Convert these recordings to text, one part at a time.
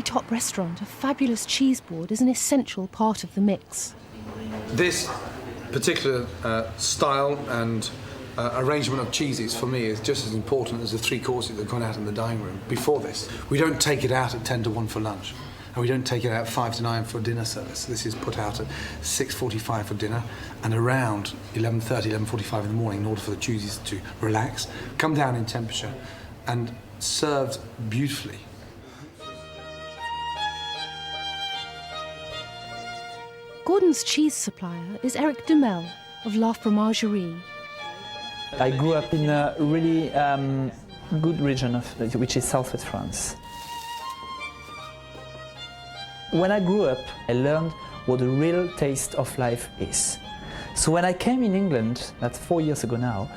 top restaurant, a fabulous cheese board is an essential part of the mix. This particular style and arrangement of cheeses for me is just as important as the three courses that have gone out in the dining room before this. We don't take it out at 10 to 1 for lunch, and we don't take it out at 5 to 9 for dinner service. This is put out at 6:45 for dinner and around 11:30, 11:45 in the morning in order for the cheeses to relax, come down in temperature and served beautifully. Gordon's cheese supplier is Eric of La Fromagerie. I grew up in a really good region, which is southwest France. When I grew up, I learned what the real taste of life is. So when I came in England, that's 4 years ago now,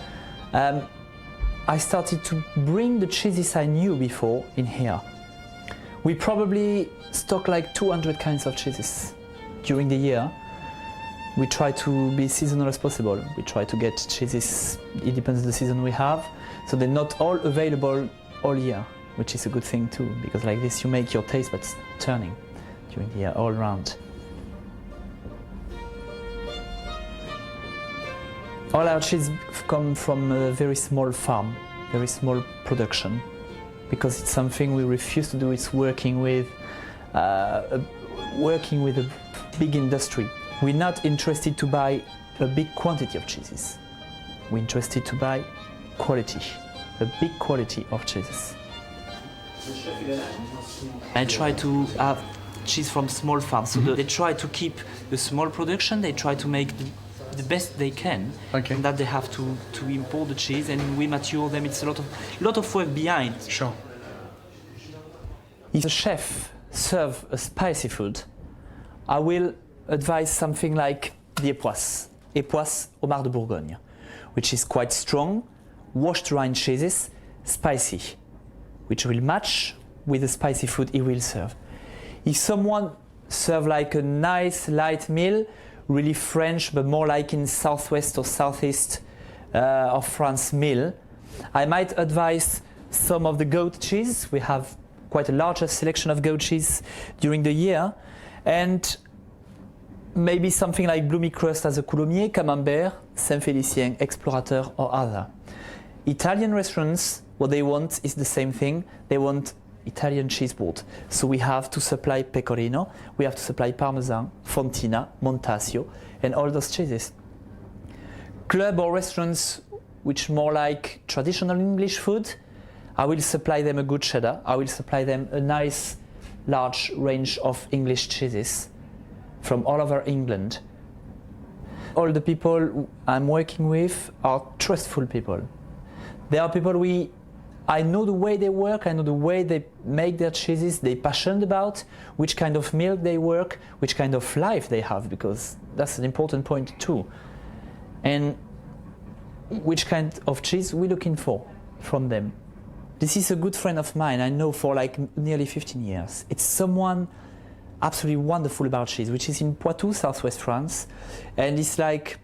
I started to bring the cheeses I knew before in here. We probably stock like 200 kinds of cheeses during the year. We try to be seasonal as possible. We try to get cheeses, it depends on the season we have, so they're not all available all year, which is a good thing too, because like this you make your taste buds turning during the year all around. All our cheese come from a very small farm, very small production, because it's something we refuse to do. It's working with a big industry. We're not interested to buy a big quantity of cheeses. We're interested to buy quality, a big quality of cheeses. I try to have cheese from small farms, so they try to keep the small production, they try to make the best they can, and that they have to import the cheese and we mature them. It's a lot of work behind. Sure. If a chef serves a spicy food, I will advise something like the époisse Homard de Bourgogne, which is quite strong, washed rind cheeses, spicy, which will match with the spicy food he will serve. If someone serves like a nice light meal, really French, but more like in southwest or southeast of France meal, I might advise some of the goat cheese. We have quite a larger selection of goat cheese during the year, and maybe something like bloomy crust as a coulommiers, camembert, Saint-Félicien, explorateur or other. Italian restaurants, what they want is the same thing. They want Italian cheese board. So we have to supply pecorino, we have to supply parmesan, fontina, montasio, and all those cheeses. Club or restaurants which more like traditional English food, I will supply them a good cheddar, I will supply them a nice large range of English cheeses from all over England. All the people I'm working with are trustful people. They are people I know the way they work, I know the way they make their cheeses, they're passionate about which kind of milk they work, which kind of life they have, because that's an important point too. And which kind of cheese we're looking for from them. This is a good friend of mine I know for like nearly 15 years. It's someone absolutely wonderful about cheese, which is in Poitou, southwest France, and it's like,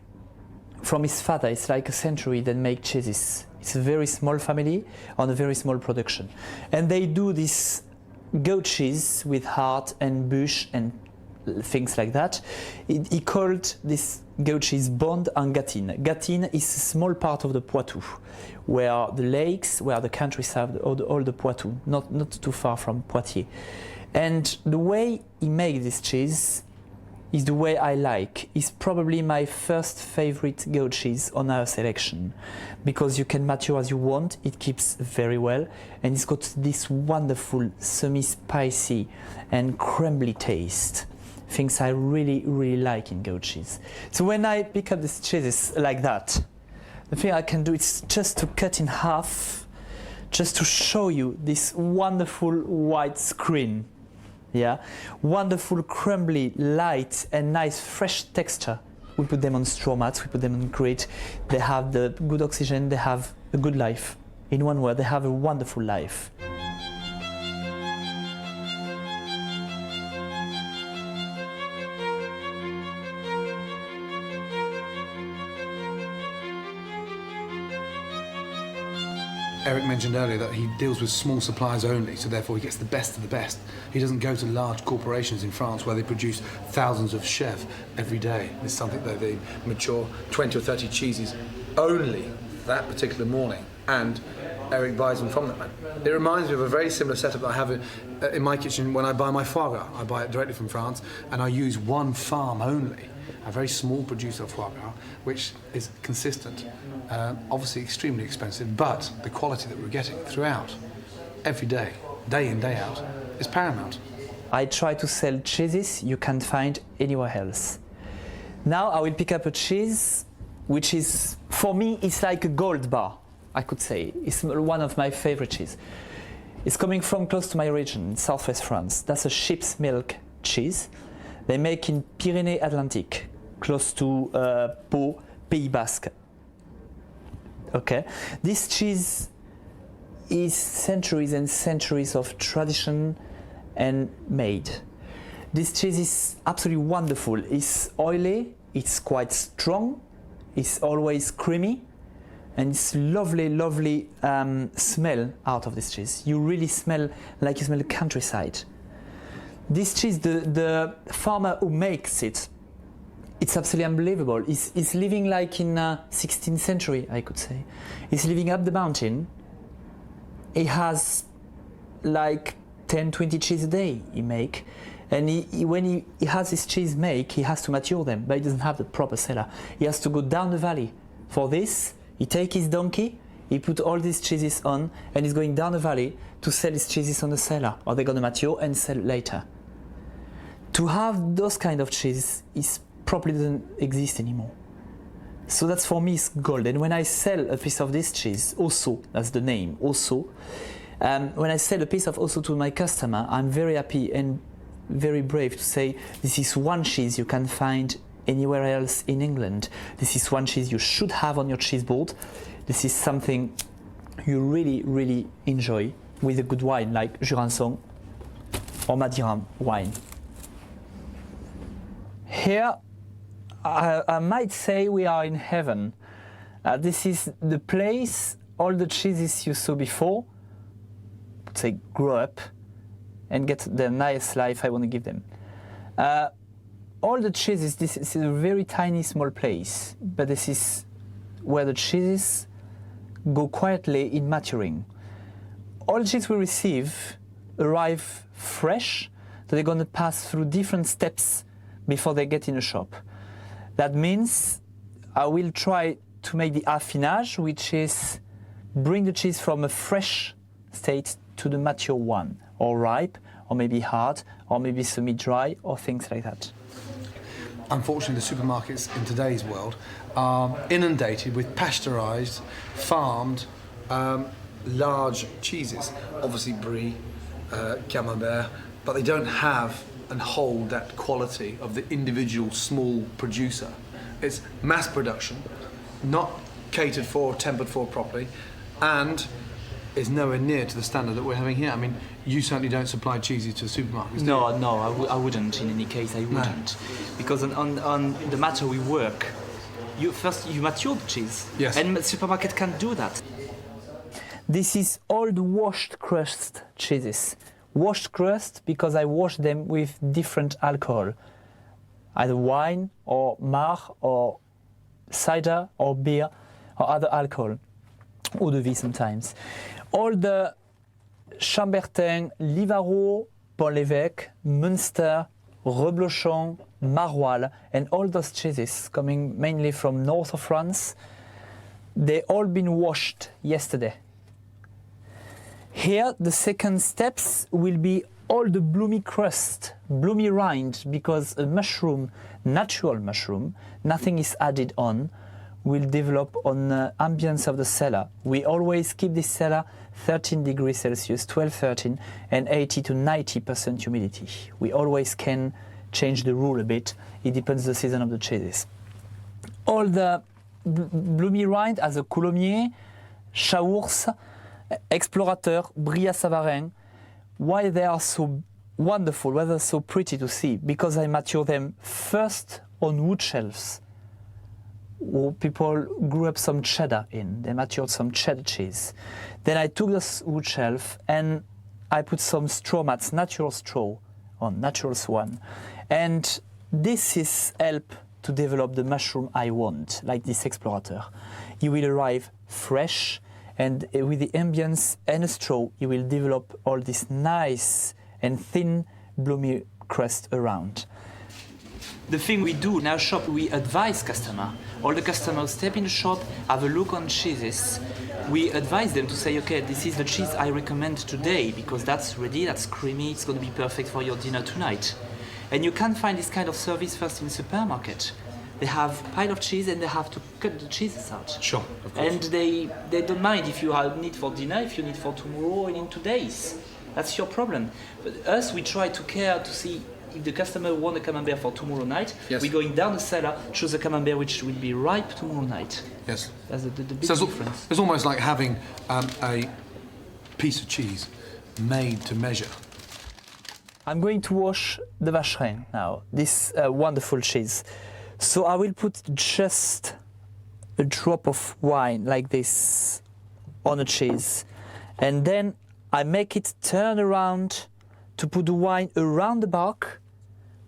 from his father, it's like a century that make cheeses. It's a very small family on a very small production. And they do this goat cheese with heart and bush and things like that. He called this goat cheese Bond en Gâtine. Gâtine is a small part of the Poitou, where the lakes, where the countryside, all the Poitou, not too far from Poitiers. And the way he makes this cheese is the way I like. It's probably my first favorite goat cheese on our selection, because you can mature as you want, it keeps very well, and it's got this wonderful semi-spicy and crumbly taste. Things I really, really like in goat cheese. So when I pick up these cheeses like that, the thing I can do is just to cut in half, just to show you this wonderful white screen. Yeah, wonderful, crumbly, light and nice fresh texture. We put them on straw mats, we put them on grate. They have the good oxygen, they have a good life. In one word, they have a wonderful life. Eric mentioned earlier that he deals with small suppliers only, so therefore he gets the best of the best. He doesn't go to large corporations in France where they produce thousands of chefs every day. It's something that they mature 20 or 30 cheeses only that particular morning, and Eric buys them from that man. It reminds me of a very similar setup that I have in my kitchen when I buy my foie gras. I buy it directly from France, and I use one farm only, a very small producer of foie gras, which is consistent, obviously extremely expensive, but the quality that we're getting throughout, every day, day in, day out, is paramount. I try to sell cheeses you can't find anywhere else. Now I will pick up a cheese which is, for me, it's like a gold bar, I could say. It's one of my favorite cheese. It's coming from close to my region, in southwest France. That's a sheep's milk cheese. They make in Pyrénées-Atlantique, close to Pau, Pays Basque. Okay, this cheese is centuries and centuries of tradition and made. This cheese is absolutely wonderful. It's oily, it's quite strong, it's always creamy, and it's lovely, lovely smell out of this cheese. You really smell like you smell the countryside. This cheese, the farmer who makes it, it's absolutely unbelievable. He's living like in 16th century, I could say. He's living up the mountain. He has like 10, 20 cheese a day he make. And when he has his cheese make, he has to mature them, but he doesn't have the proper cellar. He has to go down the valley. For this, he take his donkey, he put all these cheeses on, and he's going down the valley to sell his cheeses on the cellar, or they're gonna mature and sell later. To have those kind of cheese is probably doesn't exist anymore. So that's for me is gold. And when I sell a piece of this cheese, Osso, that's the name, Osso, when I sell a piece of Osso to my customer, I'm very happy and very brave to say this is one cheese you can find anywhere else in England. This is one cheese you should have on your cheese board. This is something you really, really enjoy with a good wine like Jurançon or Madeira wine. Here, I might say we are in heaven. This is the place all the cheeses you saw before, say, grow up and get the nice life I want to give them. All the cheeses, this is a very tiny, small place, but this is where the cheeses go quietly in maturing. All the cheese we receive arrive fresh, so they're going to pass through different steps before they get in a shop. That means I will try to make the affinage, which is bring the cheese from a fresh state to the mature one, or ripe, or maybe hard, or maybe semi-dry, or things like that. Unfortunately, the supermarkets in today's world are inundated with pasteurised, farmed, large cheeses. Obviously Brie, Camembert, but they don't have and hold that quality of the individual small producer. It's mass production, not catered for or tempered for properly, and is nowhere near to the standard that we're having here. I mean, you certainly don't supply cheeses to supermarkets, do you? I wouldn't. In any case, I wouldn't, because on the matter we work, you mature the cheese, yes, and the supermarket can do that. This is old washed crust cheeses. Washed crust because I wash them with different alcohol, either wine or marc or cider or beer or other alcohol, eau de vie sometimes. All the Chambertin, Livarot, Pont-l'Évêque, Münster, Reblochon, Maroilles, and all those cheeses coming mainly from north of France, they all been washed yesterday. Here, the second steps will be all the bloomy crust, bloomy rind, because a mushroom, natural mushroom, nothing is added on, will develop on the ambience of the cellar. We always keep this cellar 13 degrees Celsius, 12, 13, and 80 to 90% humidity. We always can change the rule a bit. It depends the season of the cheeses. All the bloomy rind as a coulommiers, chaours, explorateur, Bria-Savarin, why they are so wonderful, why they're so pretty to see, because I mature them first on wood shelves. who people grew up some cheddar in. They matured some cheddar cheese. Then I took this wood shelf and I put some straw mats, natural straw, on natural swan. And this is help to develop the mushroom I want, like this explorateur. He will arrive fresh, and with the ambience and a straw, he will develop all this nice and thin, bloomy crust around. The thing we do in our shop, we advise customers. All the customers step in the shop, have a look on cheeses. We advise them to say, okay, this is the cheese I recommend today because that's ready, that's creamy, it's going to be perfect for your dinner tonight. And you can't find this kind of service first in the supermarket. They have a pile of cheese and they have to cut the cheeses out. Sure, of course. And they don't mind if you have need for dinner, if you need for tomorrow and in 2 days. That's your problem. But us, we try to care to see if the customer wants a camembert for tomorrow night. Yes. We're going down the cellar, choose a camembert which will be ripe tomorrow night. Yes. That's the big So difference. it's almost like having a piece of cheese made to measure. I'm going to wash the vacherin now, this wonderful cheese. So I will put just a drop of wine like this on the cheese. And then I make it turn around to put the wine around the bark,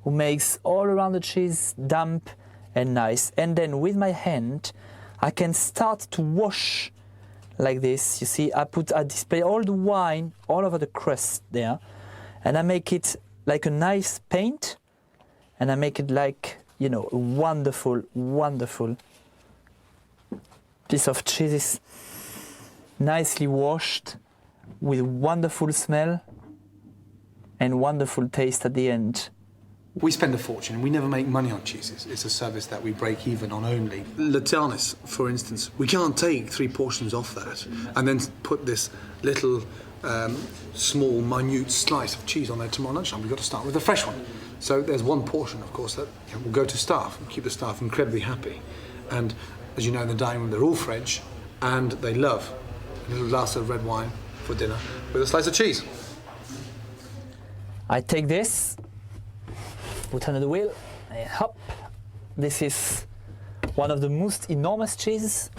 who makes all around the cheese damp and nice. And then with my hand, I can start to wash like this. You see, I display all the wine all over the crust there. And I make it like a nice paint. And I make it like, you know, a wonderful, wonderful piece of cheese, nicely washed, with wonderful smell and wonderful taste at the end. We spend a fortune. We never make money on cheeses. It's a service that we break even on only. Latanis, for instance, we can't take 3 portions off that and then put this little small, minute slice of cheese on there tomorrow lunchtime. We've got to start with a fresh one. So there's 1 portion, of course, that will go to staff and keep the staff incredibly happy. And as you know, in the dining room, they're all French and they love a little glass of red wine for dinner with a slice of cheese. I take this, put under the wheel, and hop. This is one of the most enormous cheeses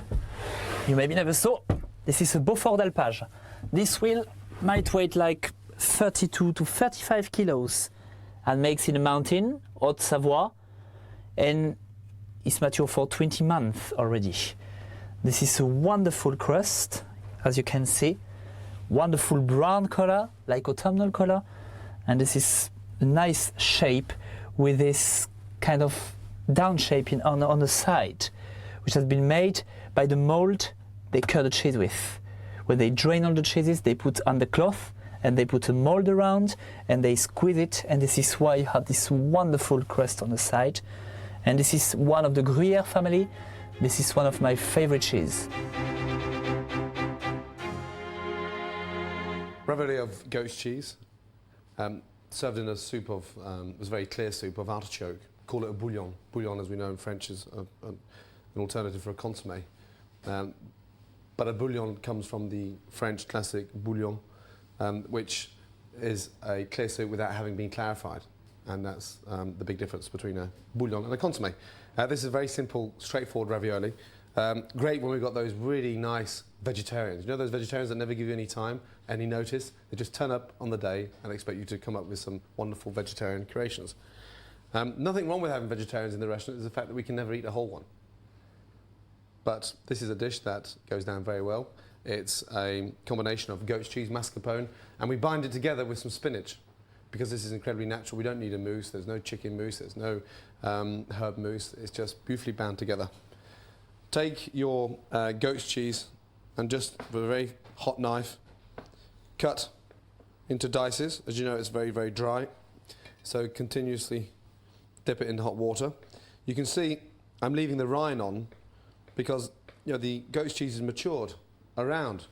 you maybe never saw. This is a Beaufort d'Alpage. This wheel might weigh like 32 to 35 kilos and makes in a mountain, Haute-Savoie, and it's mature for 20 months already. This is a wonderful crust, as you can see. Wonderful brown color, like autumnal color. And this is a nice shape with this kind of down shape on the side, which has been made by the mold they cut the cheese with. When they drain all the cheeses, they put on the cloth and they put a mold around and they squeeze it, and this is why you have this wonderful crust on the side. And this is one of the Gruyère family. This is one of my favorite cheese. Ravioli of goat's cheese, served in a soup of, it was a very clear soup of artichoke. Call it a bouillon. Bouillon, as we know in French, is an alternative for a consommé. But a bouillon comes from the French classic bouillon, which is a clear soup without having been clarified. And that's the big difference between a bouillon and a consommé. This is a very simple, straightforward ravioli. Great when we've got those really nice vegetarians. You know those vegetarians that never give you any time, any notice? They just turn up on the day and expect you to come up with some wonderful vegetarian creations. Nothing wrong with having vegetarians in the restaurant is the fact that we can never eat a whole one. But this is a dish that goes down very well. It's a combination of goat's cheese, mascarpone, and we bind it together with some spinach. Because this is incredibly natural, we don't need a mousse. There's no chicken mousse, there's no herb mousse. It's just beautifully bound together. Take your goat's cheese and just with a very hot knife, cut into dices. As you know, it's very, very dry. So continuously dip it into hot water. You can see I'm leaving the rind on because the goat's cheese is matured around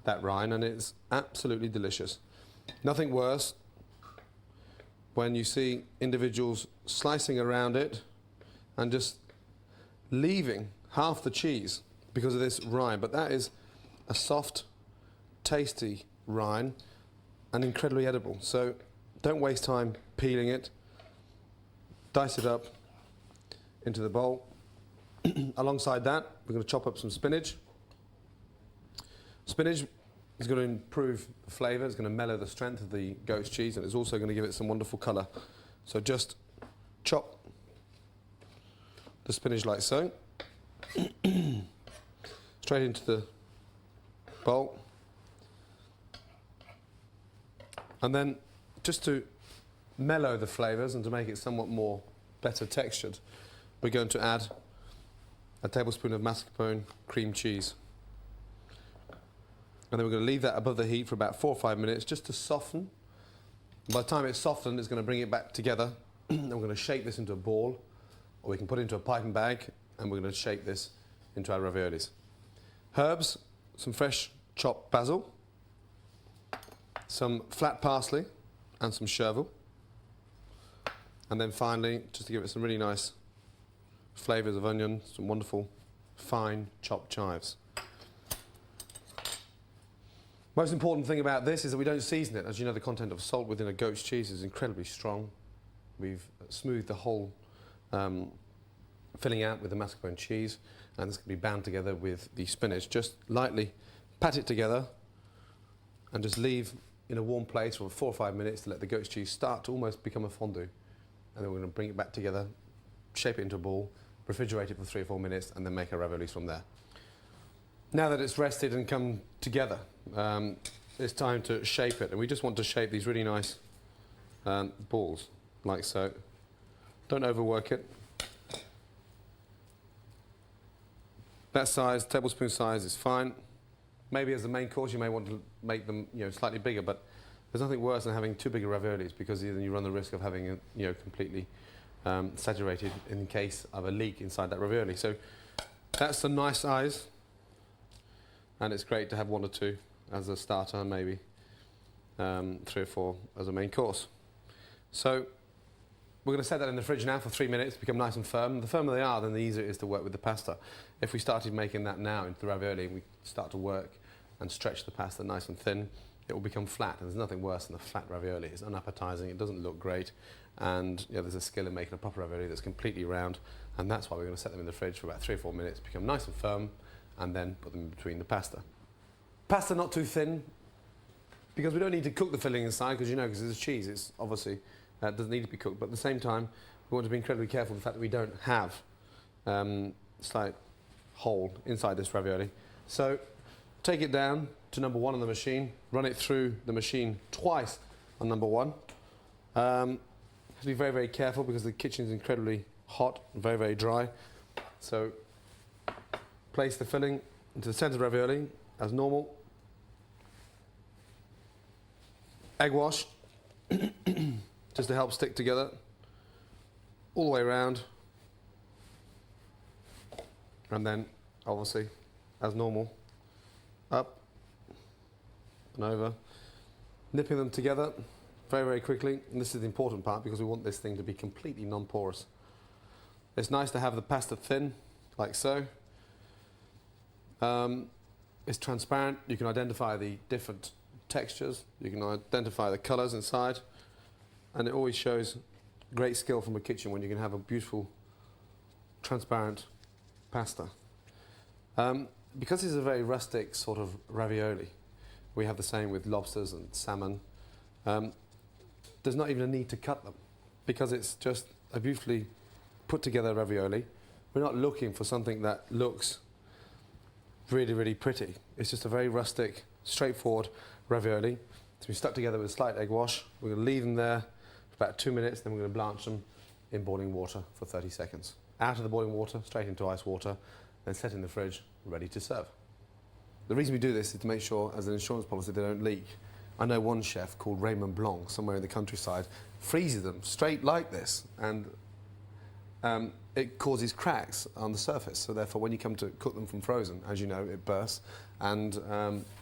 that rind and it's absolutely delicious. Nothing worse when you see individuals slicing around it and just leaving half the cheese because of this rind. But that is a soft, tasty rind and incredibly edible. So don't waste time peeling it. Dice it up into the bowl. Alongside that, we're going to chop up some spinach. Spinach is going to improve the flavour, it's going to mellow the strength of the goat's cheese, and it's also going to give it some wonderful colour. So just chop the spinach like so. Straight into the bowl. And then just to mellow the flavours and to make it somewhat more better textured, we're going to add a tablespoon of mascarpone cream cheese. And then we're going to leave that above the heat for about 4 or 5 minutes just to soften. By the time it's softened, it's going to bring it back together. And we're going to shape this into a ball, or we can put it into a piping bag, and we're going to shape this into our raviolis. Herbs, some fresh chopped basil, some flat parsley and some chervil. And then finally, just to give it some really nice flavours of onion, some wonderful fine chopped chives. Most important thing about this is that we don't season it. As you know, the content of salt within a goat's cheese is incredibly strong. We've smoothed the whole filling out with the mascarpone cheese, and it's going to be bound together with the spinach. Just lightly pat it together and just leave in a warm place for 4 or 5 minutes to let the goat's cheese start to almost become a fondue. And then we're going to bring it back together, shape it into a ball, refrigerate it for 3 or 4 minutes, and then make our raviolis from there. Now that it's rested and come together, it's time to shape it. And we just want to shape these really nice balls, like so. Don't overwork it. That size, tablespoon size, is fine. Maybe as the main course you may want to make them, slightly bigger, but there's nothing worse than having too big of raviolis, because then you run the risk of having it, completely saturated in case of a leak inside that ravioli. So that's a nice size, and it's great to have 1 or 2 as a starter, maybe 3 or 4 as a main course. So we're going to set that in the fridge now for 3 minutes to become nice and firm. The firmer they are, then the easier it is to work with the pasta. If we started making that now into the ravioli, and we start to work and stretch the pasta nice and thin, it will become flat, and there's nothing worse than a flat ravioli. It's unappetizing, it doesn't look great, and there's a skill in making a proper ravioli that's completely round, and that's why we're going to set them in the fridge for about 3 or 4 minutes, become nice and firm, and then put them in between the pasta. Pasta not too thin, because we don't need to cook the filling inside, because because it's cheese, it's obviously doesn't need to be cooked, but at the same time we want to be incredibly careful of the fact that we don't have slight hole inside this ravioli. So take it down to number 1 on the machine, run it through the machine twice on number 1. Have to be very, very careful because the kitchen is incredibly hot and very, very dry. So place the filling into the centre of the ravioli as normal. Egg wash, just to help stick together, all the way around. And then, obviously, as normal, up and over, nipping them together very, very quickly. And this is the important part, because we want this thing to be completely non-porous. It's nice to have the pasta thin, like so. It's transparent. You can identify the different textures. You can identify the colours inside. And it always shows great skill from a kitchen when you can have a beautiful, transparent pasta. Because it's a very rustic sort of ravioli, we have the same with lobsters and salmon. There's not even a need to cut them, because it's just a beautifully put together ravioli. We're not looking for something that looks really, really pretty. It's just a very rustic, straightforward ravioli. To be stuck together with a slight egg wash. We're going to leave them there for about 2 minutes, then we're going to blanch them in boiling water for 30 seconds. Out of the boiling water, straight into ice water, then set in the fridge, ready to serve. The reason we do this is to make sure, as an insurance policy, they don't leak. I know one chef called Raymond Blanc, somewhere in the countryside, freezes them straight like this, and it causes cracks on the surface. So therefore, when you come to cook them from frozen, as you know, it bursts. And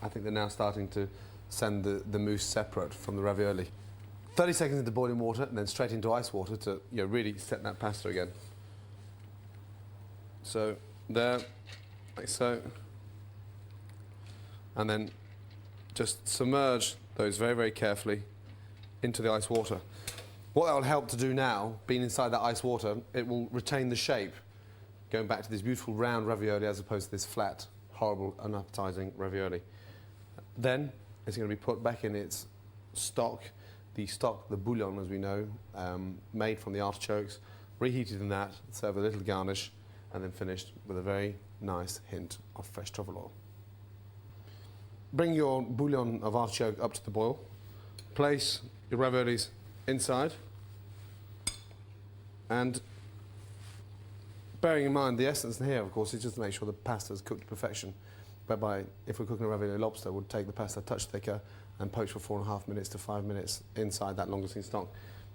I think they're now starting to send the mousse separate from the ravioli. 30 seconds into boiling water, and then straight into ice water to really set that pasta again. So there, like so. And then just submerge those very, very carefully into the ice water. What that will help to do now, being inside that ice water, it will retain the shape going back to this beautiful round ravioli as opposed to this flat, horrible, unappetizing ravioli. Then it's going to be put back in its stock, the bouillon as we know, made from the artichokes, reheated in that, serve a little garnish, and then finished with a very nice hint of fresh truffle oil. Bring your bouillon of artichoke up to the boil. Place your raviolis inside, and bearing in mind the essence here, of course, is just to make sure the pasta is cooked to perfection. Whereby, if we're cooking a ravioli lobster, we'll take the pasta a touch thicker and poach for 4.5 minutes to 5 minutes inside that langoustine stock.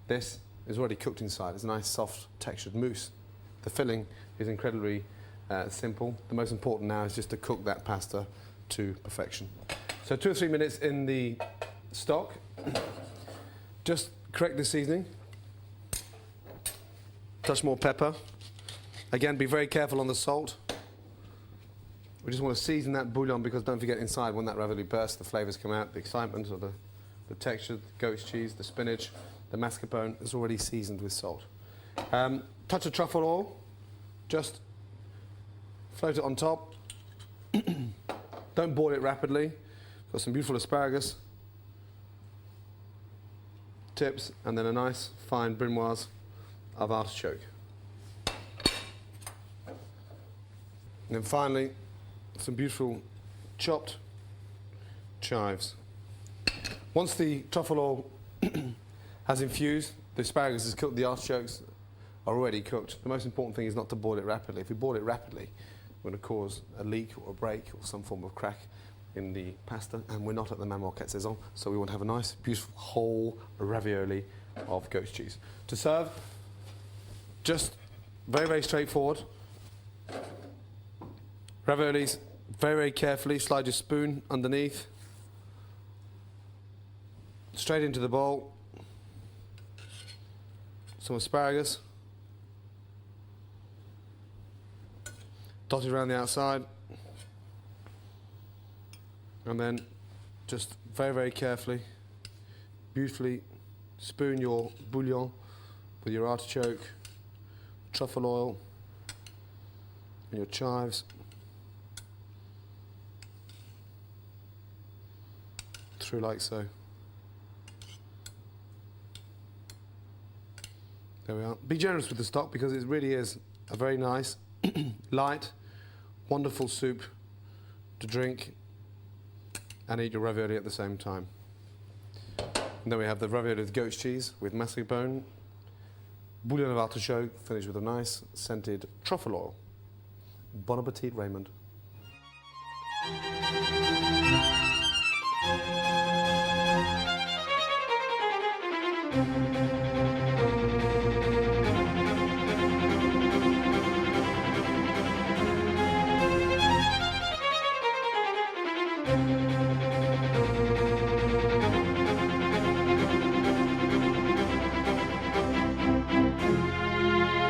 This is already cooked inside. It's a nice, soft, textured mousse. The filling is incredibly simple. The most important now is just to cook that pasta to perfection. So 2 or 3 minutes in the stock. Just correct the seasoning. Touch more pepper. Again, be very careful on the salt. We just want to season that bouillon because don't forget inside when that ravioli bursts, the flavours come out, the excitement or the texture, the goat's cheese, the spinach, the mascarpone is already seasoned with salt. Touch of truffle oil, just float it on top. Don't boil it rapidly. Got some beautiful asparagus tips and then a nice fine brunoise of artichoke. And then finally, some beautiful chopped chives. Once the truffle oil has infused, the asparagus is cooked, the artichokes are already cooked. The most important thing is not to boil it rapidly. If we boil it rapidly, we're going to cause a leak or a break or some form of crack in the pasta, and we're not at the Marquette saison, so we want to have a nice, beautiful, whole ravioli of goat's cheese. To serve, just very, very straightforward. Raviolis, very, very carefully, slide your spoon underneath, straight into the bowl, some asparagus, dotted around the outside, and then just very, very carefully, beautifully spoon your bouillon with your artichoke, truffle oil, and your chives. Through like so. There we are. Be generous with the stock because it really is a very nice, light, wonderful soup to drink and eat your ravioli at the same time. And then we have the ravioli with goat's cheese with mascarpone, bouillon of artichoke, finished with a nice scented truffle oil. Bon appetit, Raymond.